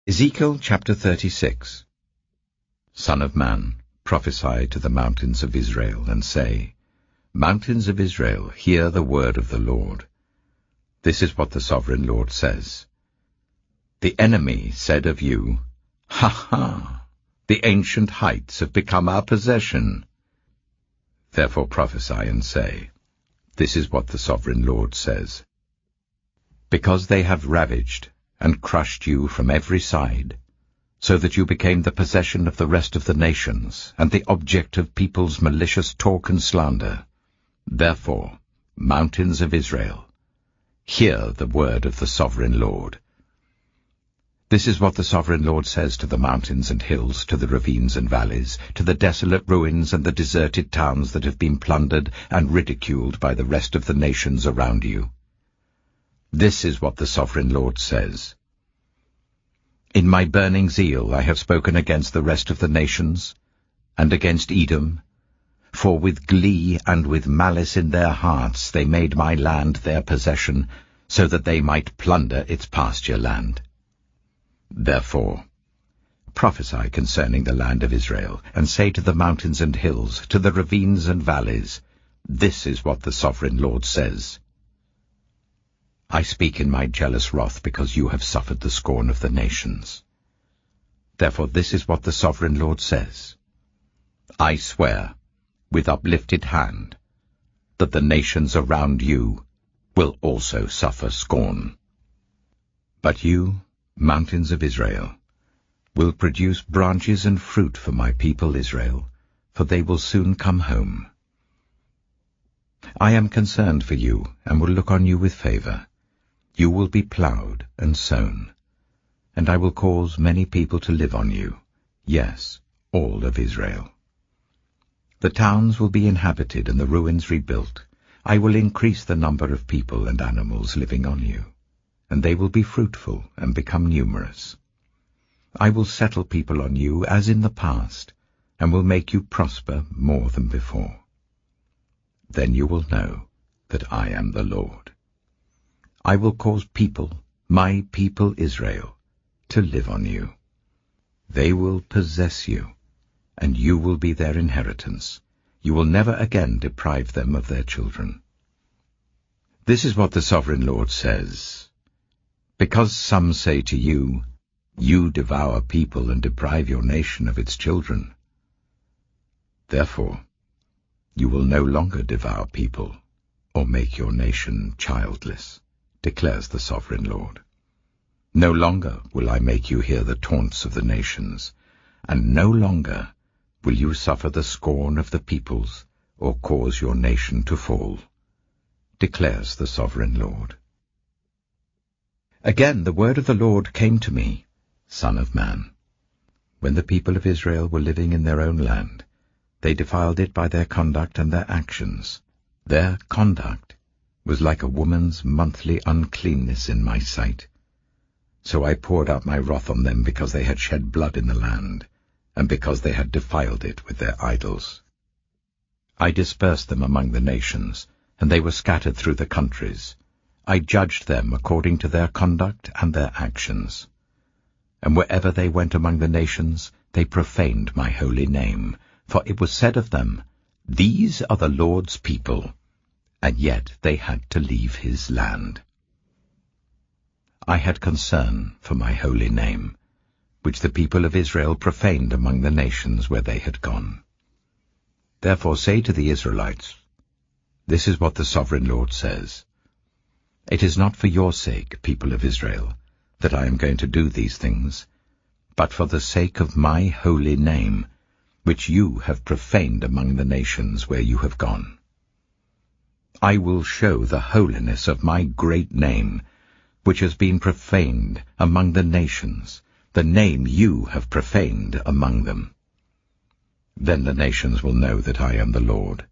Ezekiel chapter 36. Son of man, prophesy to the mountains of Israel, and say, Mountains of Israel, hear the word of the Lord. This is what the sovereign Lord says. The enemy said of you, Ha ha! The ancient heights have become our possession. Therefore prophesy and say, This is what the sovereign Lord says. Because they have ravaged and crushed you from every side, so that you became the possession of the rest of the nations, and the object of people's malicious talk and slander. Therefore, mountains of Israel, hear the word of the sovereign Lord. This is what the sovereign Lord says to the mountains and hills, to the ravines and valleys, to the desolate ruins and the deserted towns that have been plundered and ridiculed by the rest of the nations around you. This is what the sovereign Lord says. In my burning zeal I have spoken against the rest of the nations, and against Edom, for with glee and with malice in their hearts they made my land their possession, so that they might plunder its pasture land. Therefore, prophesy concerning the land of Israel, and say to the mountains and hills, to the ravines and valleys, This is what the sovereign Lord says. I speak in my jealous wrath because you have suffered the scorn of the nations. Therefore this is what the sovereign Lord says. I swear, with uplifted hand, that the nations around you will also suffer scorn. But you, mountains of Israel, will produce branches and fruit for my people Israel, for they will soon come home. I am concerned for you, and will look on you with favor. You will be plowed and sown, and I will cause many people to live on you, yes, all of Israel. The towns will be inhabited and the ruins rebuilt. I will increase the number of people and animals living on you, and they will be fruitful and become numerous. I will settle people on you as in the past, and will make you prosper more than before. Then you will know that I am the Lord. I will cause people, my people Israel, to live on you. They will possess you, and you will be their inheritance. You will never again deprive them of their children. This is what the sovereign Lord says. Because some say to you, You devour people and deprive your nation of its children. Therefore, you will no longer devour people or make your nation childless, declares the sovereign Lord. No longer will I make you hear the taunts of the nations, and no longer will you suffer the scorn of the peoples, or cause your nation to fall, declares the sovereign Lord. Again the word of the Lord came to me, Son of man. When the people of Israel were living in their own land, they defiled it by their conduct and their actions. Their conduct was like a woman's monthly uncleanness in my sight. So I poured out my wrath on them because they had shed blood in the land, and because they had defiled it with their idols. I dispersed them among the nations, and they were scattered through the countries. I judged them according to their conduct and their actions. And wherever they went among the nations, they profaned my holy name, for it was said of them, These are the Lord's people, and yet they had to leave his land. I had concern for my holy name, which the people of Israel profaned among the nations where they had gone. Therefore say to the Israelites, This is what the sovereign Lord says. It is not for your sake, people of Israel, that I am going to do these things, but for the sake of my holy name, which you have profaned among the nations where you have gone. I will show the holiness of my great name, which has been profaned among the nations, the name you have profaned among them. Then the nations will know that I am the Lord,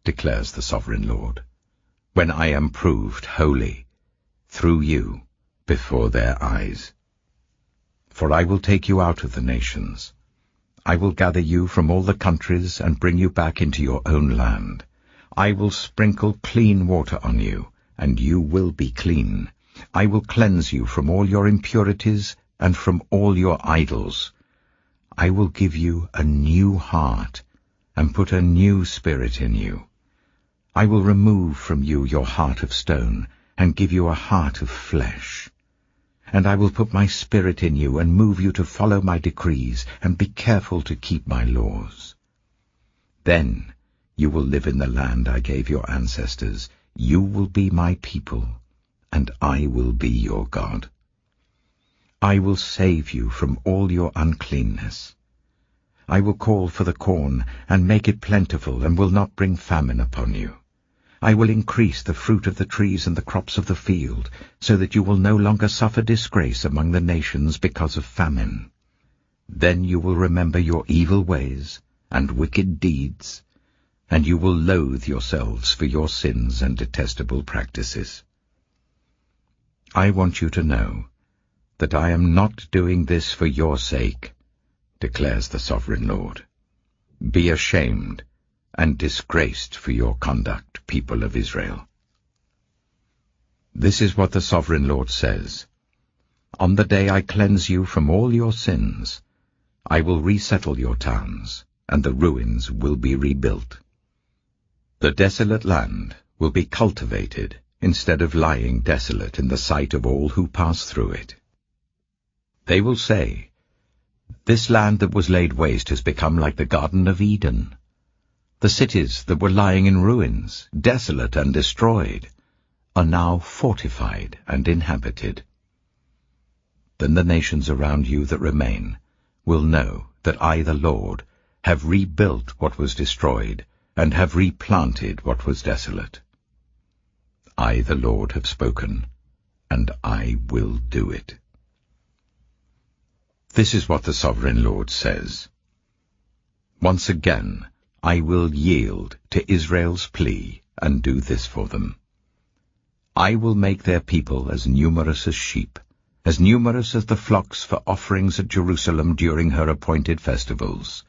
declares the sovereign Lord, when I am proved holy through you before their eyes. For I will take you out of the nations. I will gather you from all the countries and bring you back into your own land. I will sprinkle clean water on you, and you will be clean. I will cleanse you from all your impurities and from all your idols. I will give you a new heart, and put a new spirit in you. I will remove from you your heart of stone, and give you a heart of flesh. And I will put my spirit in you, and move you to follow my decrees, and be careful to keep my laws. Then you will live in the land I gave your ancestors. You will be my people, and I will be your God. I will save you from all your uncleanness. I will call for the corn, and make it plentiful, and will not bring famine upon you. I will increase the fruit of the trees and the crops of the field, so that you will no longer suffer disgrace among the nations because of famine. Then you will remember your evil ways and wicked deeds, and you will loathe yourselves for your sins and detestable practices. I want you to know that I am not doing this for your sake, declares the Sovereign Lord. Be ashamed and disgraced for your conduct, people of Israel. This is what the Sovereign Lord says. On the day I cleanse you from all your sins, I will resettle your towns, and the ruins will be rebuilt. The desolate land will be cultivated instead of lying desolate in the sight of all who pass through it. They will say, "This land that was laid waste has become like the Garden of Eden. The cities that were lying in ruins, desolate and destroyed, are now fortified and inhabited." Then the nations around you that remain will know that I, the Lord, have rebuilt what was destroyed, and have replanted what was desolate. I, the Lord, have spoken, and I will do it. This is what the Sovereign Lord says. Once again, I will yield to Israel's plea and do this for them. I will make their people as numerous as sheep, as numerous as the flocks for offerings at Jerusalem during her appointed festivals.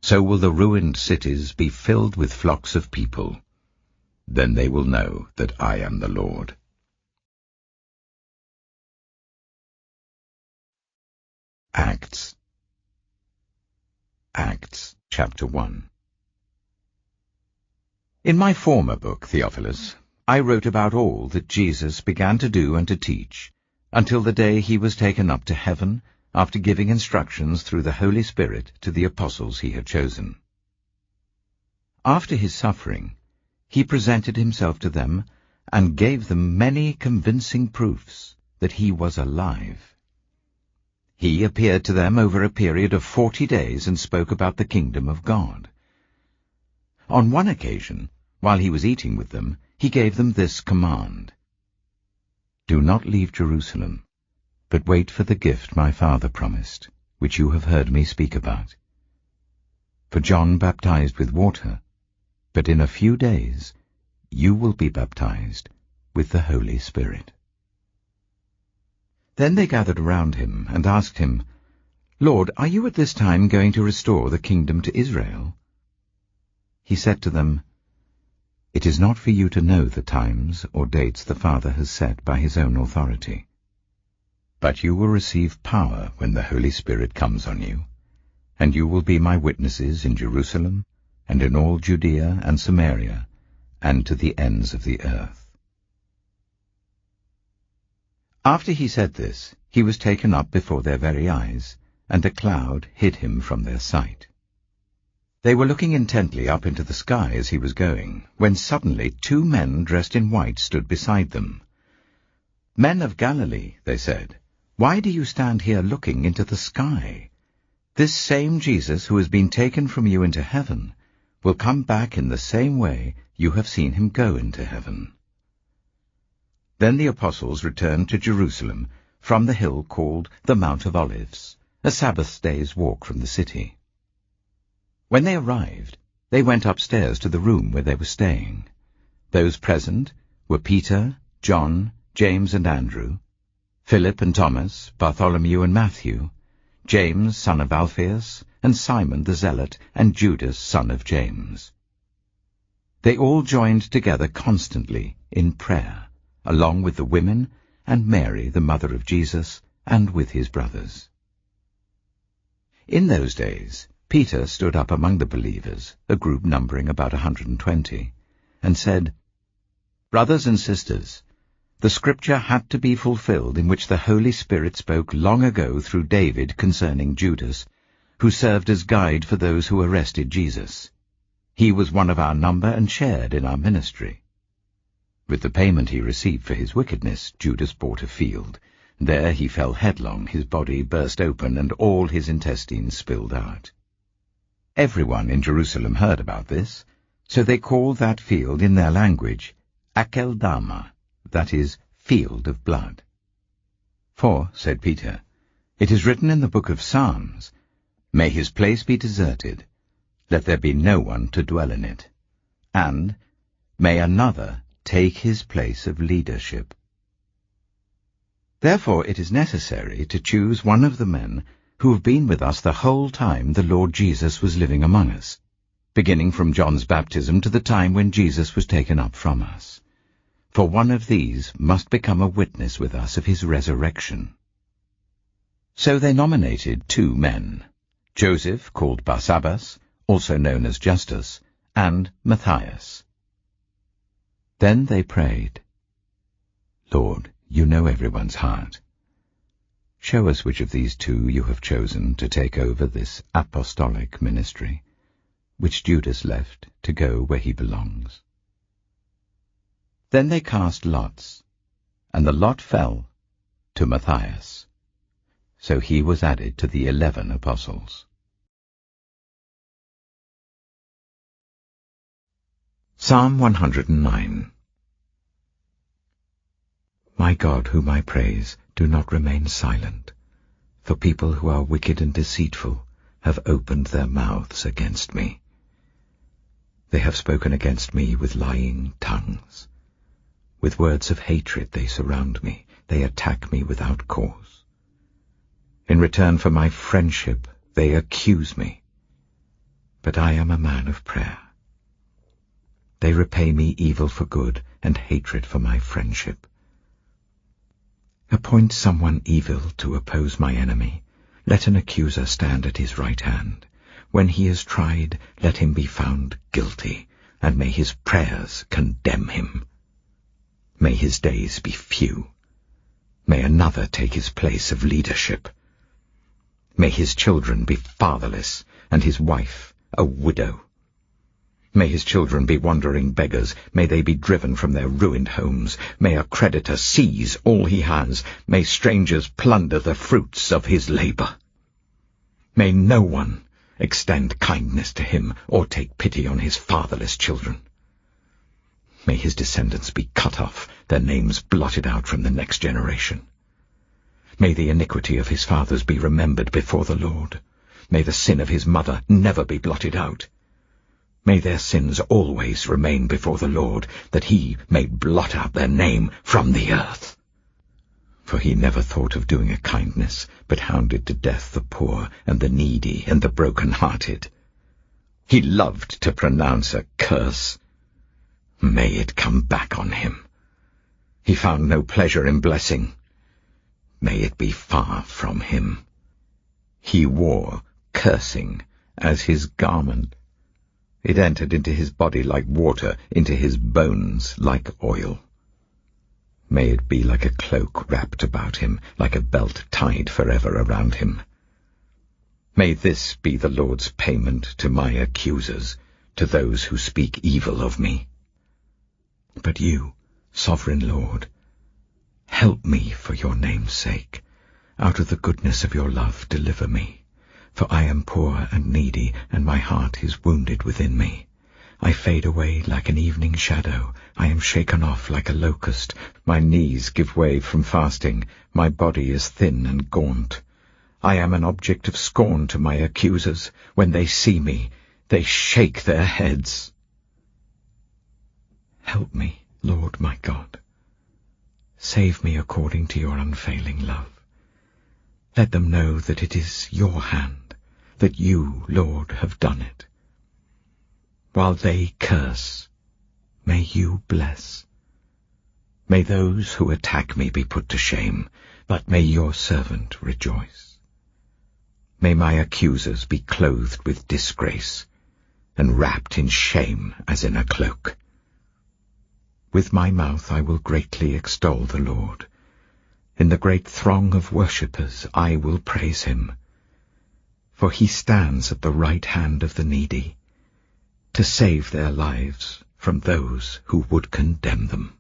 So will the ruined cities be filled with flocks of people. Then they will know that I am the Lord. Acts chapter 1. In my former book, Theophilus, I wrote about all that Jesus began to do and to teach, until the day he was taken up to heaven, after giving instructions through the Holy Spirit to the apostles he had chosen. After his suffering, he presented himself to them and gave them many convincing proofs that he was alive. He appeared to them over a period of 40 days and spoke about the kingdom of God. On one occasion, while he was eating with them, he gave them this command: "Do not leave Jerusalem, but wait for the gift my Father promised, which you have heard me speak about. For John baptized with water, but in a few days you will be baptized with the Holy Spirit." Then they gathered around him and asked him, "Lord, are you at this time going to restore the kingdom to Israel?" He said to them, "It is not for you to know the times or dates the Father has set by his own authority. But you will receive power when the Holy Spirit comes on you, and you will be my witnesses in Jerusalem and in all Judea and Samaria and to the ends of the earth." After he said this, he was taken up before their very eyes, and a cloud hid him from their sight. They were looking intently up into the sky as he was going, when suddenly 2 men dressed in white stood beside them. "Men of Galilee," they said, "why do you stand here looking into the sky? This same Jesus who has been taken from you into heaven will come back in the same way you have seen him go into heaven." Then the apostles returned to Jerusalem from the hill called the Mount of Olives, a Sabbath day's walk from the city. When they arrived, they went upstairs to the room where they were staying. Those present were Peter, John, James and Andrew, Philip and Thomas, Bartholomew and Matthew, James son of Alphaeus, and Simon the Zealot, and Judas son of James. They all joined together constantly in prayer, along with the women and Mary, the mother of Jesus, and with his brothers. In those days Peter stood up among the believers, a group numbering about 120, and said, "Brothers and sisters, the scripture had to be fulfilled in which the Holy Spirit spoke long ago through David concerning Judas, who served as guide for those who arrested Jesus. He was one of our number and shared in our ministry. With the payment he received for his wickedness, Judas bought a field. There he fell headlong, his body burst open, and all his intestines spilled out. Everyone in Jerusalem heard about this, so they called that field in their language Akeldama, that is, field of blood. For, said Peter, it is written in the book of Psalms, May his place be deserted, let there be no one to dwell in it, and may another take his place of leadership. Therefore it is necessary to choose one of the men who have been with us the whole time the Lord Jesus was living among us, beginning from John's baptism to the time when Jesus was taken up from us. For one of these must become a witness with us of his resurrection." So they nominated 2 men, Joseph, called Barsabbas, also known as Justus, and Matthias. Then they prayed, "Lord, you know everyone's heart. Show us which of these 2 you have chosen to take over this apostolic ministry, which Judas left to go where he belongs." Then they cast lots, and the lot fell to Matthias. So he was added to the 11 apostles. Psalm 109. My God, whom I praise, do not remain silent, for people who are wicked and deceitful have opened their mouths against me. They have spoken against me with lying tongues. With words of hatred they surround me, they attack me without cause. In return for my friendship they accuse me, but I am a man of prayer. They repay me evil for good and hatred for my friendship. Appoint someone evil to oppose my enemy. Let an accuser stand at his right hand. When he is tried, let him be found guilty, and may his prayers condemn him. May his days be few. May another take his place of leadership. May his children be fatherless, and his wife a widow. May his children be wandering beggars. May they be driven from their ruined homes. May a creditor seize all he has. May strangers plunder the fruits of his labor. May no one extend kindness to him or take pity on his fatherless children. May his descendants be cut off, their names blotted out from the next generation. May the iniquity of his fathers be remembered before the Lord. May the sin of his mother never be blotted out. May their sins always remain before the Lord, that he may blot out their name from the earth. For he never thought of doing a kindness, but hounded to death the poor and the needy and the broken-hearted. He loved to pronounce a curse. May it come back on him. He found no pleasure in blessing. May it be far from him. He wore cursing as his garment. It entered into his body like water, into his bones like oil. May it be like a cloak wrapped about him, like a belt tied forever around him. May this be the Lord's payment to my accusers, to those who speak evil of me. But you, sovereign Lord, help me for your name's sake. Out of the goodness of your love deliver me. For I am poor and needy, and my heart is wounded within me. I fade away like an evening shadow. I am shaken off like a locust. My knees give way from fasting. My body is thin and gaunt. I am an object of scorn to my accusers. When they see me, they shake their heads. Help me, Lord my God. Save me according to your unfailing love. Let them know that it is your hand, that you, Lord, have done it. While they curse, may you bless. May those who attack me be put to shame, but may your servant rejoice. May my accusers be clothed with disgrace, and wrapped in shame as in a cloak. With my mouth I will greatly extol the Lord. In the great throng of worshippers I will praise him. For he stands at the right hand of the needy, to save their lives from those who would condemn them.